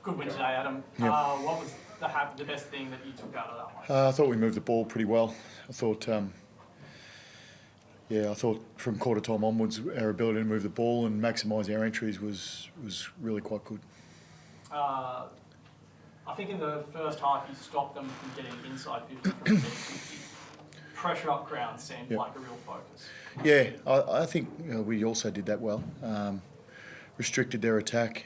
Good win today, Adam. Yeah. What was the best thing that you took out of that one? I thought we moved the ball pretty well. I thought from quarter time onwards, our ability to move the ball and maximise our entries was really quite good. I think in the first half you stopped them from getting inside 50 from within 50. Pressure up ground seemed like a real focus. Yeah, I think we also did that well. Restricted their attack,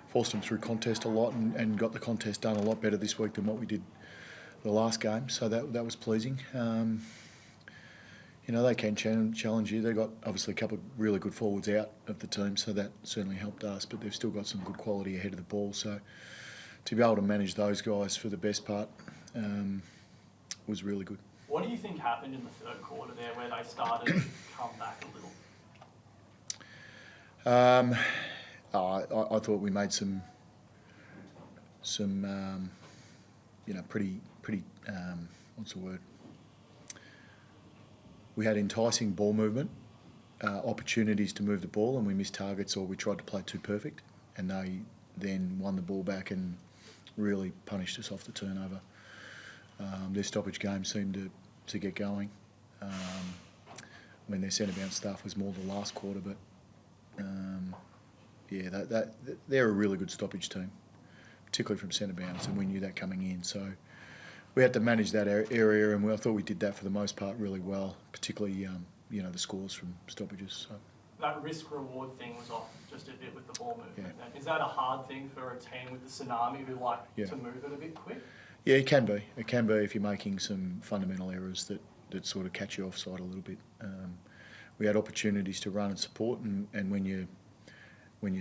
forced them through contest a lot and got the contest done a lot better this week than what we did the last game, so that was pleasing. They can challenge you. They've got obviously a couple of really good forwards out of the team, so that certainly helped us, but they've still got some good quality ahead of the ball, so to be able to manage those guys for the best part was really good. What do you think happened in the third quarter there where they started to come back a little? I thought we made some pretty what's the word? We had enticing ball movement, opportunities to move the ball, and we missed targets or we tried to play too perfect, and they then won the ball back and really punished us off the turnover. Their stoppage game seemed to get going. When their centre bounce stuff was more the last quarter, but they're a really good stoppage team, particularly from centre bounce, and we knew that coming in. So we had to manage that area, and I thought we did that for the most part really well, particularly the scores from stoppages. So. That risk-reward thing was off just a bit with the ball movement. Yeah. Is that a hard thing for a team with the tsunami who like to move it a bit quick? Yeah, it can be. It can be if you're making some fundamental errors that sort of catch you offside a little bit. We had opportunities to run and support, and when you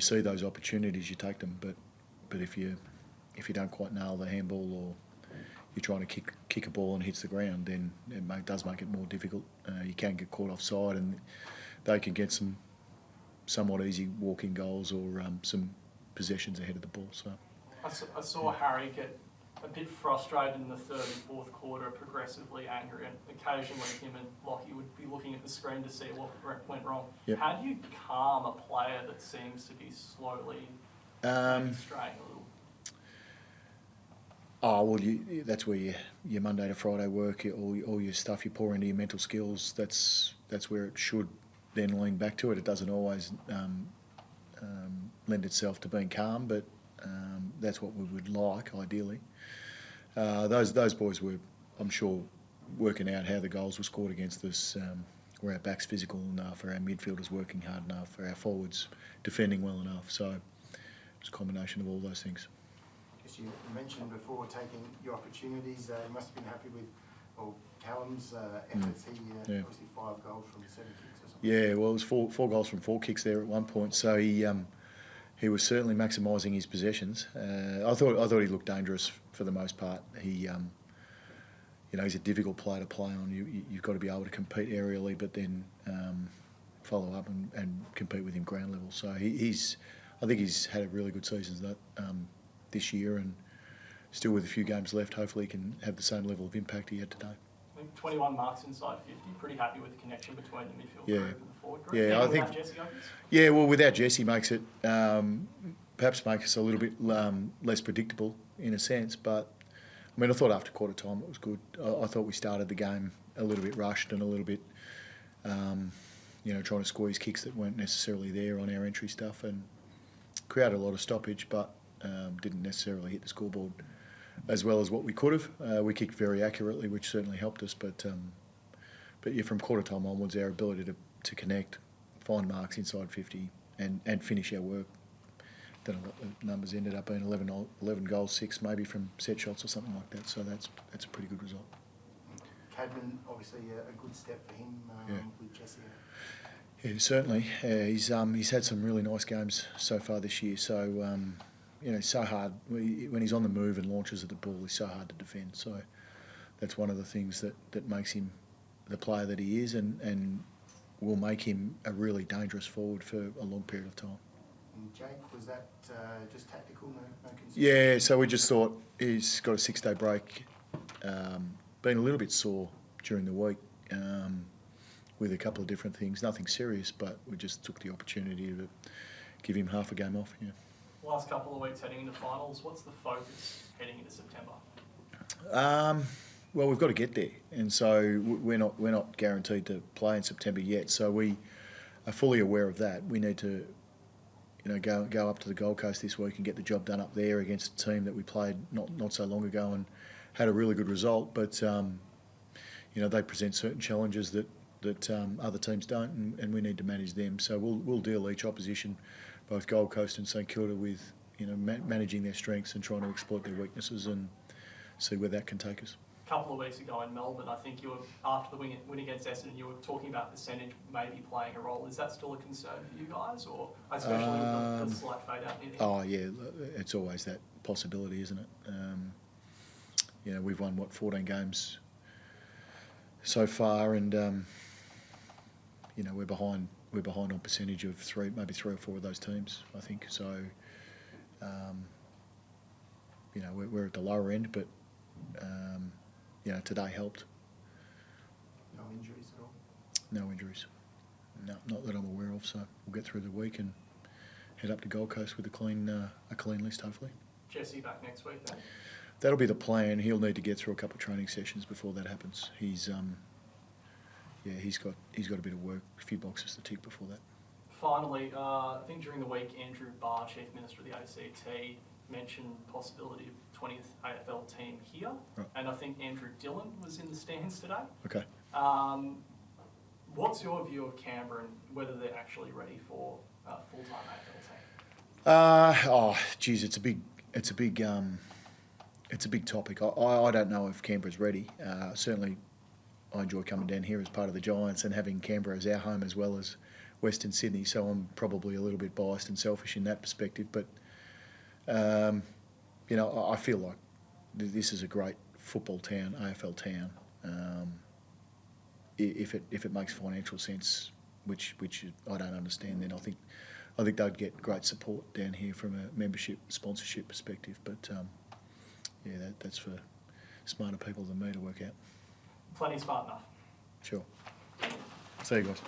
see those opportunities, you take them. But if you don't quite nail the handball, or you're trying to kick a ball and hits the ground, then it does make it more difficult. You can get caught offside, and they can get some somewhat easy walking goals or some possessions ahead of the ball. So I saw Harry get a bit frustrated in the third and fourth quarter, progressively angry, and occasionally him and Lockie would be looking at the screen to see what went wrong. Yep. How do you calm a player that seems to be slowly straying a little? That's where your Monday to Friday work, all your stuff you pour into your mental skills, that's where it should then lean back to it. It doesn't always lend itself to being calm, but that's what we would like, ideally. Those boys were, I'm sure, working out how the goals were scored against us. Were our backs physical enough, or our midfielders working hard enough, or our forwards defending well enough. So it's a combination of all those things. You mentioned before taking your opportunities. You must have been happy with Callum's efforts. He obviously 5 goals from 7 kicks or something. Yeah, well, it was four goals from 4 kicks there at one point. So he was certainly maximising his possessions. I thought he looked dangerous for the most part. He's a difficult player to play on. You've got to be able to compete aerially, but then follow up and compete with him ground level. So I think he's had a really good season this year, and still with a few games left, hopefully he can have the same level of impact he had today. I think 21 marks inside 50, pretty happy with the connection between the midfield group and the forward group. Yeah, I think. Jesse opens? Yeah, well, without Jesse makes it perhaps make us a little bit less predictable in a sense, but I mean, I thought after quarter time it was good. I thought we started the game a little bit rushed and a little bit, trying to squeeze kicks that weren't necessarily there on our entry stuff, and created a lot of stoppage, but didn't necessarily hit the scoreboard as well as what we could have. We kicked very accurately, which certainly helped us, but from quarter time onwards, our ability to connect, find marks inside 50 and finish our work. Don't know what the numbers ended up being, 11 goals, 6 maybe from set shots or something like that, so that's a pretty good result. Cadman, obviously a good step for him with Jesse. Yeah, certainly. He's had some really nice games so far this year, so so hard. When he's on the move and launches at the ball, he's so hard to defend. So that's one of the things that makes him the player that he is, and will make him a really dangerous forward for a long period of time. And Jake, was that just tactical, no concern? Yeah, so we just thought he's got a 6-day break, been a little bit sore during the week with a couple of different things, nothing serious, but we just took the opportunity to give him half a game off, yeah. Last couple of weeks heading into finals, what's the focus heading into September? Well, we've got to get there, and so we're not guaranteed to play in September yet. So we are fully aware of that. We need to, go up to the Gold Coast this week and get the job done up there against a team that we played not so long ago and had a really good result. But they present certain challenges that other teams don't, and we need to manage them. So we'll deal each opposition, both Gold Coast and St Kilda, with managing their strengths and trying to exploit their weaknesses and see where that can take us. A couple of weeks ago in Melbourne, I think you were, after the win against Essendon, you were talking about percentage maybe playing a role. Is that still a concern for you guys, or especially with the slight fade out near the end? Oh yeah, it's always that possibility, isn't it? We've won 14 games so far, and we're behind on percentage of maybe three or four of those teams, I think. So we're at the lower end, but today helped. No injuries at all? No injuries. No, not that I'm aware of. So we'll get through the week and head up to Gold Coast with a clean list, hopefully. Jesse back next week then? That'll be the plan. He'll need to get through a couple of training sessions before that happens. He's got a bit of work, a few boxes to tick before that. Finally, I think during the week, Andrew Barr, Chief Minister of the ACT, mentioned possibility of 20th AFL team here, right. And I think Andrew Dillon was in the stands today. Okay. What's your view of Canberra and whether they're actually ready for a full-time AFL team? It's a big topic. I don't know if Canberra's ready. Certainly, I enjoy coming down here as part of the Giants and having Canberra as our home as well as Western Sydney. So I'm probably a little bit biased and selfish in that perspective, but. I feel like this is a great football town, AFL town. If it makes financial sense, which I don't understand, then I think they'd get great support down here from a membership sponsorship perspective. But that's for smarter people than me to work out. Plenty smart enough. Sure. See you guys.